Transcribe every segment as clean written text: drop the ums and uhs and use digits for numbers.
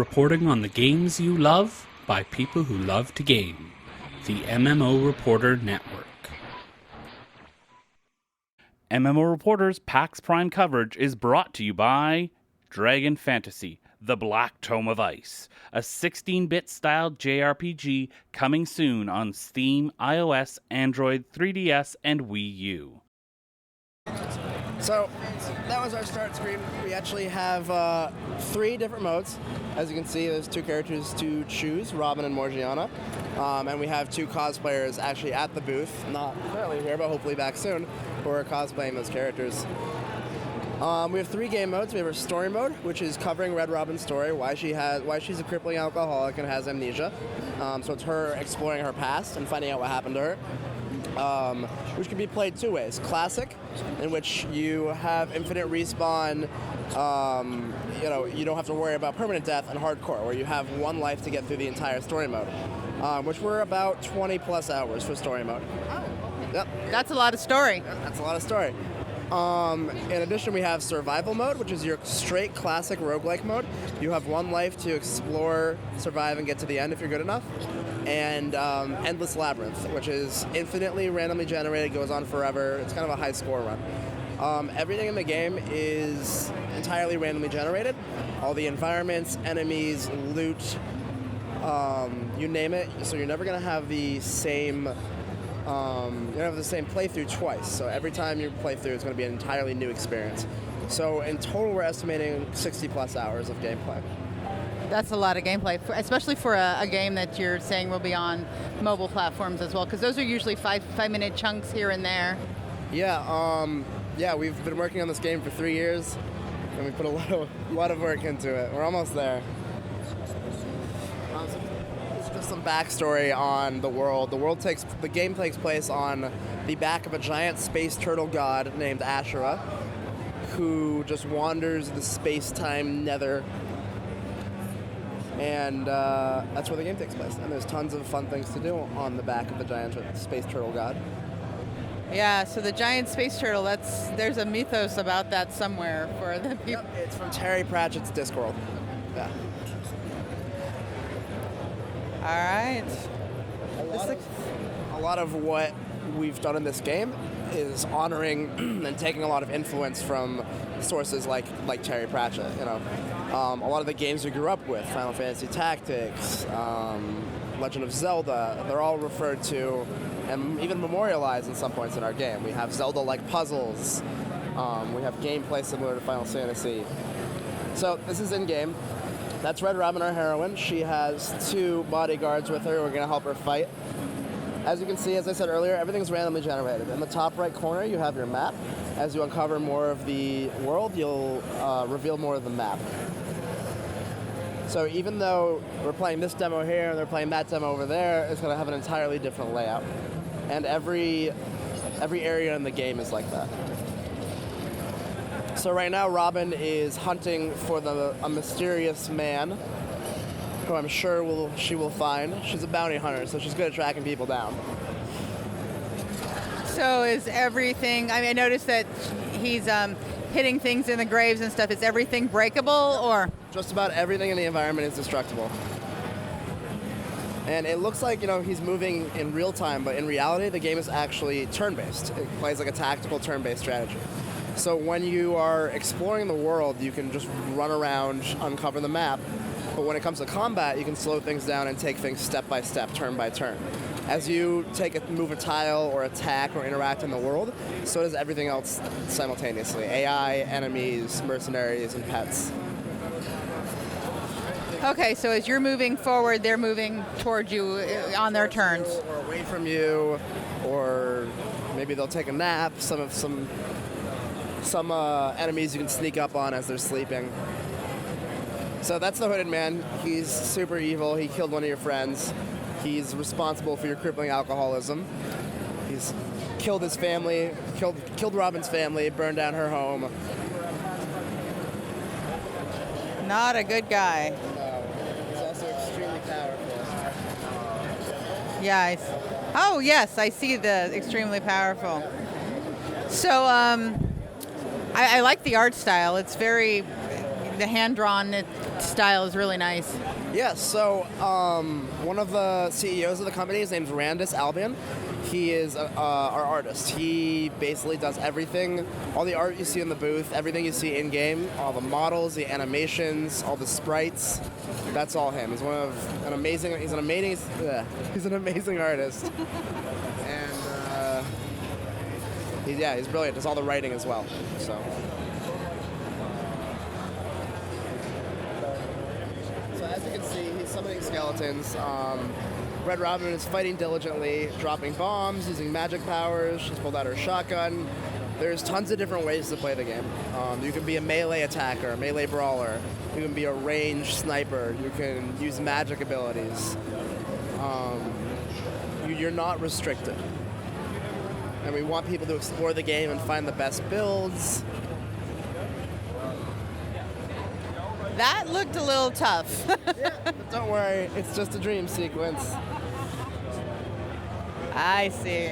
reporting on the games you love by people who love to game. The MMO Reporter Network. MMO Reporter's PAX Prime coverage is brought to you by Dragon Fantasy, The Black Tome of Ice, a 16-bit styled JRPG coming soon on Steam, iOS, Android, 3DS, and Wii U. So that was our start screen. We actually have 3 different modes. As you can see, there's 2 characters to choose, Robin and Morgiana. And we have 2 cosplayers actually at the booth, not currently here, but hopefully back soon, who are cosplaying those characters. We have 3 game modes. We have our story mode, which is covering Red Robin's story, why she's a crippling alcoholic and has amnesia. So it's her exploring her past and finding out what happened to her. Which can be played 2 ways. Classic, in which you have infinite respawn, you don't have to worry about permanent death, and hardcore, where you have 1 life to get through the entire story mode, which were about 20 plus hours for story mode. Oh. Yep. That's a lot of story. Yep, that's a lot of story. In addition, we have survival mode, which is your straight classic roguelike mode. You have 1 life to explore, survive, and get to the end if you're good enough. And Endless Labyrinth, which is infinitely randomly generated, goes on forever. It's kind of a high score run. Everything in the game is entirely randomly generated. All the environments, enemies, loot, you name it. So you're never going to have the same playthrough twice. So every time you play through, it's going to be an entirely new experience. So in total, we're estimating 60 plus hours of gameplay. That's a lot of gameplay, especially for a game that you're saying will be on mobile platforms as well, because those are usually 5-minute chunks here and there. Yeah, we've been working on this game for 3 years, and we put a lot of work into it. We're almost there. This is just some backstory on the world. The game takes place on the back of a giant space turtle god named Ashura, who just wanders the space-time nether. And that's where the game takes place. And there's tons of fun things to do on the back of the giant space turtle god. Yeah, so the giant space turtle, there's a mythos about that somewhere for the people. Yep, it's from Terry Pratchett's Discworld. Yeah. All right. A lot of what we've done in this game is honoring and taking a lot of influence from sources like Terry Pratchett. A lot of the games we grew up with, Final Fantasy Tactics, Legend of Zelda, they're all referred to and even memorialized in some points in our game. We have Zelda-like puzzles. We have gameplay similar to Final Fantasy. So this is in-game. That's Red Robin, our heroine. She has 2 bodyguards with her who are going to help her fight. As you can see, as I said earlier, everything's randomly generated. In the top right corner, you have your map. As you uncover more of the world, you'll reveal more of the map. So even though we're playing this demo here and they're playing that demo over there, it's going to have an entirely different layout. And every area in the game is like that. So right now, Robin is hunting for a mysterious man, who I'm sure she will find. She's a bounty hunter, so she's good at tracking people down. So is everything, I noticed that he's hitting things in the graves and stuff. Is everything breakable, or? Just about everything in the environment is destructible. And it looks like, he's moving in real time, but in reality, the game is actually turn-based. It plays like a tactical turn-based strategy. So when you are exploring the world, you can just run around, uncover the map. But when it comes to combat, you can slow things down and take things step by step, turn by turn. As you move a tile or attack or interact in the world, so does everything else simultaneously. AI, enemies, mercenaries, and pets. Okay, so as you're moving forward, they're moving towards you on their turns. Or away from you, or maybe they'll take a nap. Some enemies you can sneak up on as they're sleeping. So that's the Hooded Man. He's super evil. He killed one of your friends. He's responsible for your crippling alcoholism. He's killed his family, killed Robin's family, burned down her home. Not a good guy. No. He's also extremely powerful. Yeah. Oh, yes, I see the extremely powerful. So I like the art style. It's very The hand-drawn style is really nice. Yes, so one of the CEOs of the company, his name's Randus Albion. He is our artist. He basically does everything, all the art you see in the booth, everything you see in-game, all the models, the animations, all the sprites. That's all him. He's he's an amazing artist. And he's brilliant. Does all the writing as well. So as you can see, he's summoning skeletons. Red Robin is fighting diligently, dropping bombs, using magic powers. She's pulled out her shotgun. There's tons of different ways to play the game. You can be a melee attacker, a melee brawler. You can be a ranged sniper. You can use magic abilities. You're not restricted. And we want people to explore the game and find the best builds. That looked a little tough. Yeah, but don't worry, it's just a dream sequence. I see.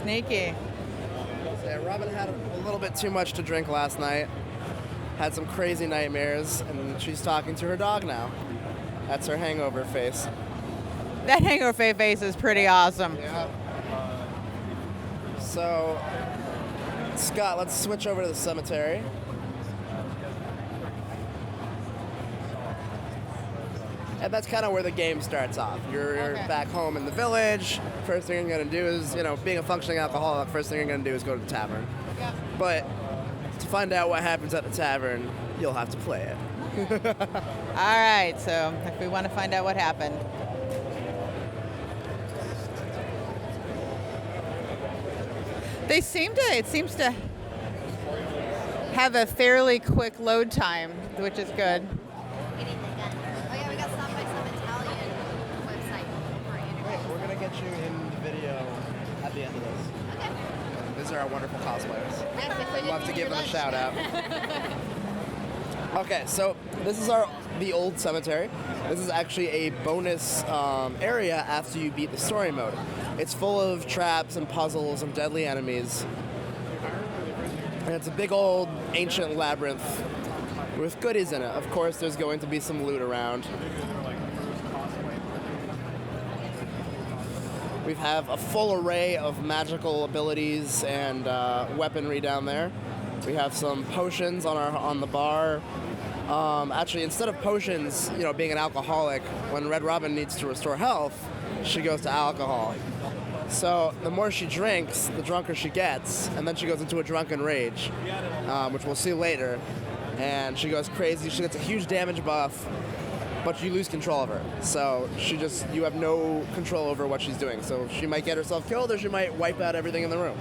Sneaky. So yeah, Robin had a little bit too much to drink last night. Had some crazy nightmares, and she's talking to her dog now. That's her hangover face. That hangover face is pretty awesome. Yeah. So, Scott, let's switch over to the cemetery. And that's kind of where the game starts off. You're back home in the village. First thing you're going to do is, being a functioning alcoholic, first thing you're going to do is go to the tavern. Yeah. But to find out what happens at the tavern, you'll have to play it. All right, so if we want to find out what happened. It seems to have a fairly quick load time, which is good. We're going to get you in the video at the end of this. Okay. These are our wonderful cosplayers. I'd love to give them a shout out. Okay, so this is the old cemetery. This is actually a bonus area after you beat the story mode. It's full of traps and puzzles and deadly enemies. And it's a big old ancient labyrinth with goodies in it. Of course, there's going to be some loot around. We have a full array of magical abilities and weaponry down there. We have some potions on the bar. Actually, instead of potions, being an alcoholic, when Red Robin needs to restore health, she goes to alcohol. So the more she drinks, the drunker she gets, and then she goes into a drunken rage, which we'll see later. And she goes crazy. She gets a huge damage buff, but you lose control of her. So you have no control over what she's doing. So she might get herself killed, or she might wipe out everything in the room.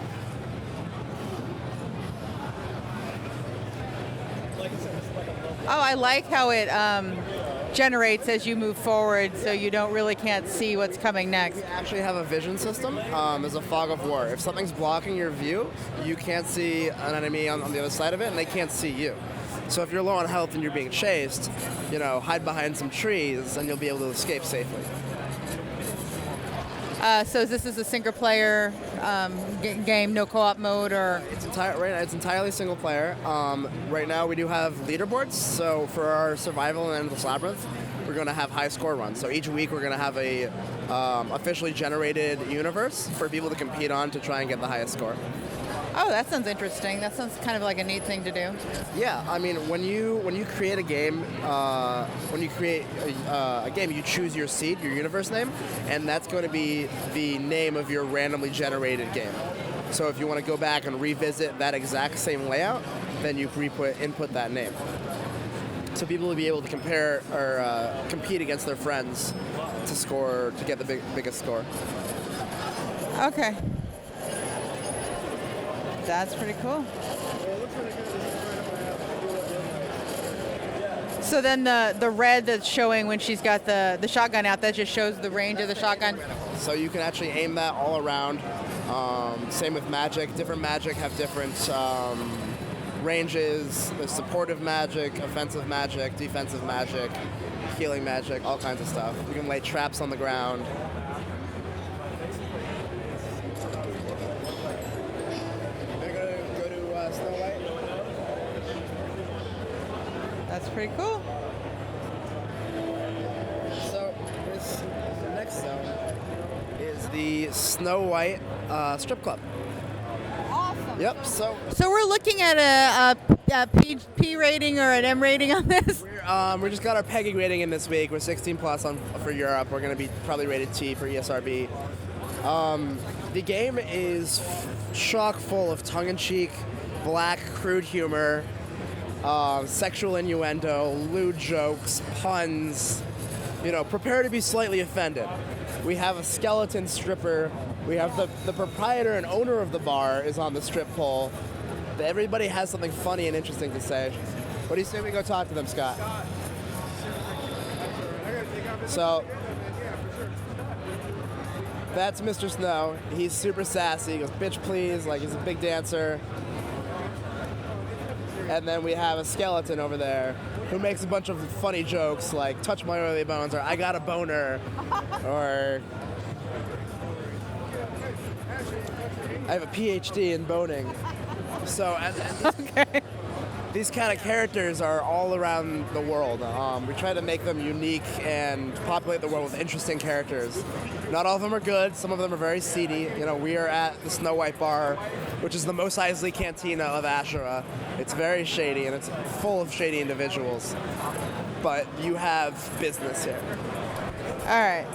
Oh, I like how it generates as you move forward, so you can't see what's coming next. We actually have a vision system. There's a fog of war. If something's blocking your view, you can't see an enemy on the other side of it, and they can't see you. So if you're low on health and you're being chased, hide behind some trees, and you'll be able to escape safely. So this is a single-player game, no co-op mode, or It's entirely single player. Right now we do have leaderboards. So for our survival and Endless Labyrinth, we're going to have high score runs. So each week we're going to have a officially generated universe for people to compete on to try and get the highest score. Oh, that sounds interesting. That sounds kind of like a neat thing to do. Yeah, I mean, when you create a game, you choose your seed, your universe name, and that's going to be the name of your randomly generated game. So if you want to go back and revisit that exact same layout, then you input that name. So people will be able to compare or compete against their friends to get the biggest score. Okay. That's pretty cool. So then the red that's showing when she's got the shotgun out, that just shows the range of the shotgun? So you can actually aim that all around. Same with magic. Different magic have different ranges. There's supportive magic, offensive magic, defensive magic, healing magic, all kinds of stuff. You can lay traps on the ground. That's pretty cool. So this next zone is the Snow White strip club. Awesome. Yep. So So we're looking at a P rating or an M rating on this. we just got our pegging rating in this week. We're 16 plus for Europe. We're going to be probably rated T for ESRB. The game is chock full of tongue-in-cheek, black, crude humor, sexual innuendo, lewd jokes, puns. You know, prepare to be slightly offended. We have a skeleton stripper. We have the proprietor and owner of the bar is on the strip pole. Everybody has something funny and interesting to say. What do you say we go talk to them, Scott? So, that's Mr. Snow. He's super sassy. He goes, bitch, please. Like, he's a big dancer. And then we have a skeleton over there who makes a bunch of funny jokes like, touch my oily bones, or I got a boner, or I have a PhD in boning. So, these kind of characters are all around the world. We try to make them unique and populate the world with interesting characters. Not all of them are good. Some of them are very seedy. You know, we are at the Snow White Bar, which is the Mos Eisley Cantina of Ashura. It's very shady, and it's full of shady individuals. But you have business here. All right.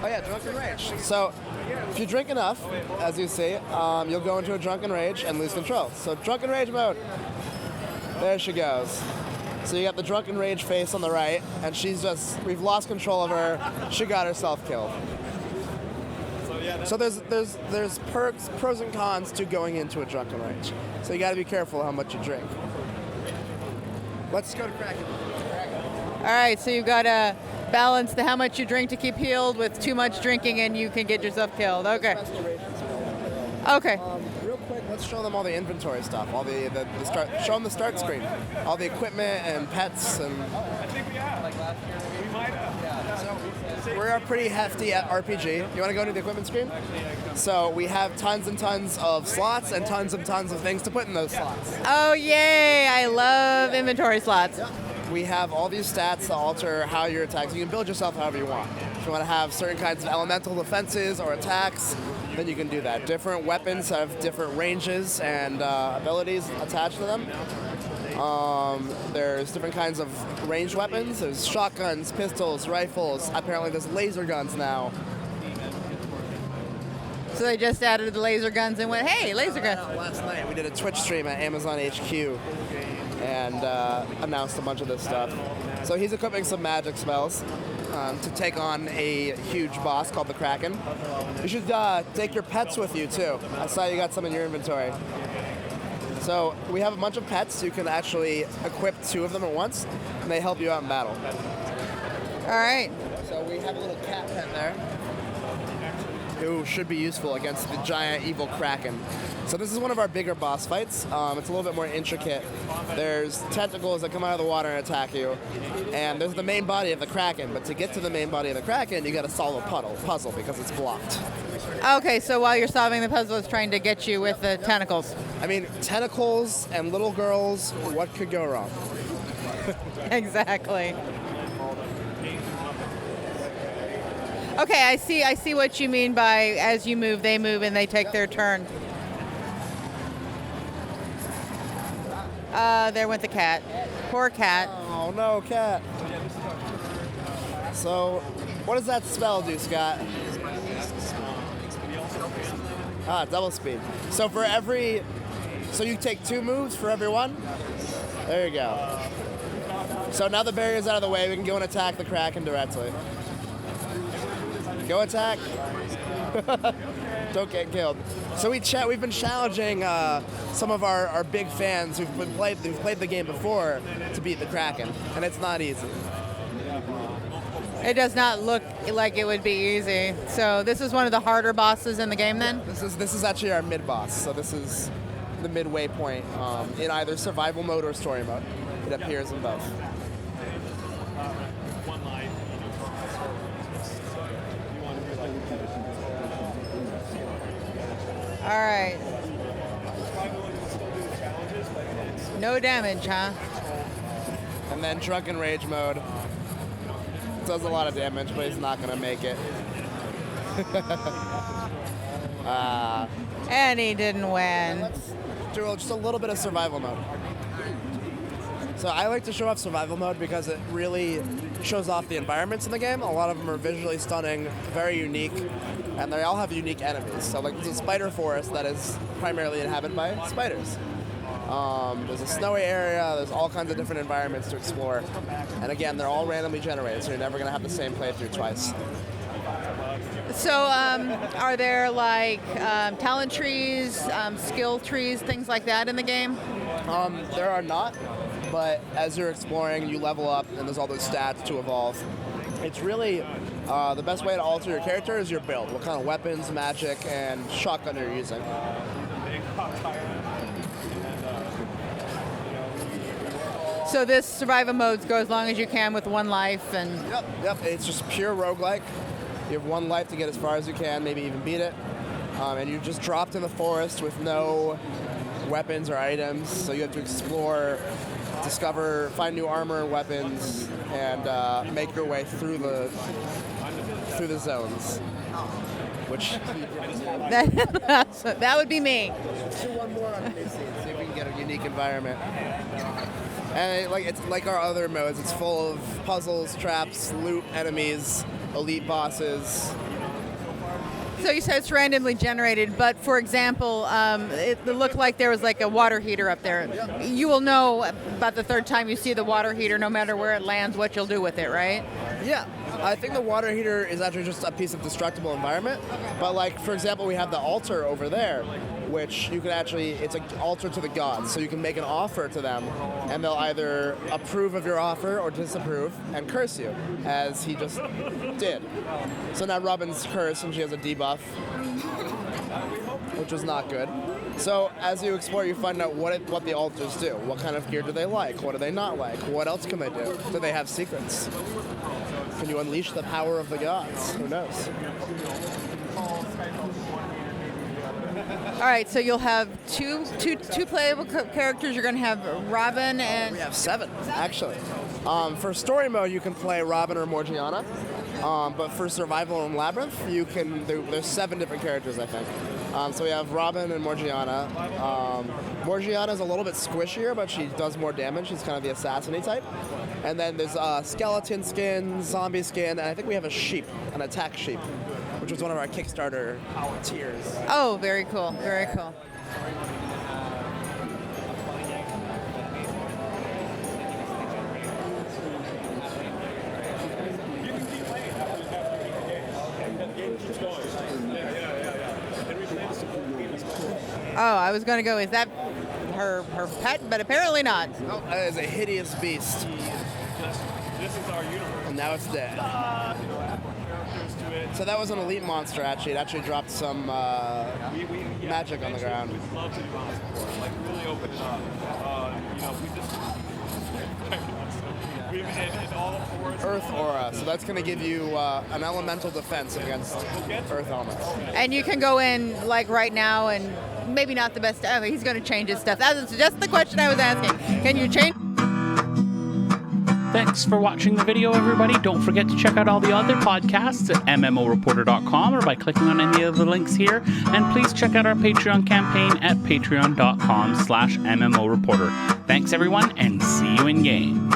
Oh yeah, drunken rage. So, if you drink enough, as you see, you'll go into a drunken rage and lose control. So, drunken rage mode. There she goes. So you got the drunken rage face on the right, and we've lost control of her. She got herself killed. So there's pros and cons to going into a drunken rage. So you got to be careful how much you drink. Let's go to Kraken. All right, so you've got to balance how much you drink to keep healed with too much drinking, and you can get yourself killed. Okay. Okay. Real quick, let's show them all the inventory stuff. All the start. Show them the start screen. All the equipment and pets and. I think we have. Like last year. We might have. Yeah. So we're pretty hefty at RPG. You want to go to the equipment screen? So we have tons and tons of slots and tons of things to put in those slots. Oh, yay. I love inventory slots. Yep. We have all these stats to alter how you're attacking. You can build yourself however you want. If you want to have certain kinds of elemental defenses or attacks, then you can do that. Different weapons have different ranges and abilities attached to them. There's different kinds of ranged weapons. There's shotguns, pistols, rifles. Apparently there's laser guns now. So they just added the laser guns and went, hey, laser gun. Last night we did a Twitch stream at Amazon HQ and announced a bunch of this stuff. So he's equipping some magic spells to take on a huge boss called the Kraken. You should take your pets with you too. I saw you got some in your inventory. So we have a bunch of pets. You can actually equip 2 of them at once, and they help you out in battle. All right. So we have a little cat pet there, who should be useful against the giant evil Kraken. So this is one of our bigger boss fights. It's a little bit more intricate. There's tentacles that come out of the water and attack you, and there's the main body of the Kraken. But to get to the main body of the Kraken, you got to solve a puzzle because it's blocked. Okay, so while you're solving the puzzle, it's trying to get you with the tentacles. I mean, tentacles and little girls. What could go wrong? Exactly. Okay, I see what you mean by as you move, they move, and they take their turn. There went the cat. Poor cat. Oh no, cat. So, what does that spell do, Scott? Double speed. So so you take 2 moves for every one? There you go. So now the barrier's out of the way, we can go and attack the Kraken directly. Go attack. Don't get killed. So we've been challenging some of our big fans who've played the game before to beat the Kraken, and it's not easy. It does not look like it would be easy. So this is one of the harder bosses in the game then? This is actually our mid boss. So this is the midway point in either survival mode or story mode. It appears in both. All right. No damage, huh? And then Drunken Rage mode. Does a lot of damage, but he's not going to make it. And he didn't win. Let's do just a little bit of survival mode. So I like to show off survival mode because it really shows off the environments in the game. A lot of them are visually stunning, very unique, and they all have unique enemies. So like there's a spider forest that is primarily inhabited by spiders. There's a snowy area, there's all kinds of different environments to explore. And again, they're all randomly generated, so you're never going to have the same playthrough twice. So are there like talent trees, skill trees, things like that in the game? There are not, but as you're exploring, you level up, and there's all those stats to evolve. It's really the best way to alter your character is your build, what kind of weapons, magic, and shotgun you're using. So this survival modes go as long as you can with one life, and Yep. It's just pure roguelike. You have one life to get as far as you can, maybe even beat it. And you're just dropped in the forest with no weapons or items, so you have to explore, discover, find new armor and weapons, and make your way through the zones. Which that would be me. do one more on PC, see if we can get a unique environment. And it's like our other modes. It's full of puzzles, traps, loot, enemies, elite bosses. So you said it's randomly generated, but for example, it looked like there was like a water heater up there. You will know about the third time you see the water heater, no matter where it lands, what you'll do with it, right? Yeah, I think the water heater is actually just a piece of destructible environment. But like, for example, we have the altar over there, which you can actually, it's an altar to the gods. So you can make an offer to them, and they'll either approve of your offer or disapprove and curse you, as he just did. So now Robin's cursed and she has a debuff, which was not good. So as you explore, you find out what the altars do. What kind of gear do they like? What do they not like? What else can they do? Do they have secrets? Can you unleash the power of the gods? Who knows? All right, so you'll have two playable characters. You're going to have Robin and... We have 7, actually. For story mode, you can play Robin or Morgiana. But for survival and labyrinth, there's 7 different characters, I think. So we have Robin and Morgiana. Morgiana's a little bit squishier, but she does more damage. She's kind of the assassin-y type. And then there's skeleton skin, zombie skin, and I think we have a sheep, an attack sheep, which was one of our Kickstarter tiers. Oh, very cool, very cool. Oh, I was going to go, is that her pet? But apparently not. Oh, that is a hideous beast. This is our universe. And now it's dead. So that was an elite monster, actually. It actually dropped some magic on the ground. We'd love to do monster for it. Like, really open it up. We just... all the forests. Earth Aura. So that's going to give you an elemental defense against Earth elements. And you can go in, like, right now and maybe not the best... Oh, he's going to change his stuff. That was just the question I was asking. Can you change... Thanks for watching the video, everybody. Don't forget to check out all the other podcasts at MMOreporter.com or by clicking on any of the links here. And please check out our Patreon campaign at patreon.com/MMOreporter. Thanks, everyone, and see you in game.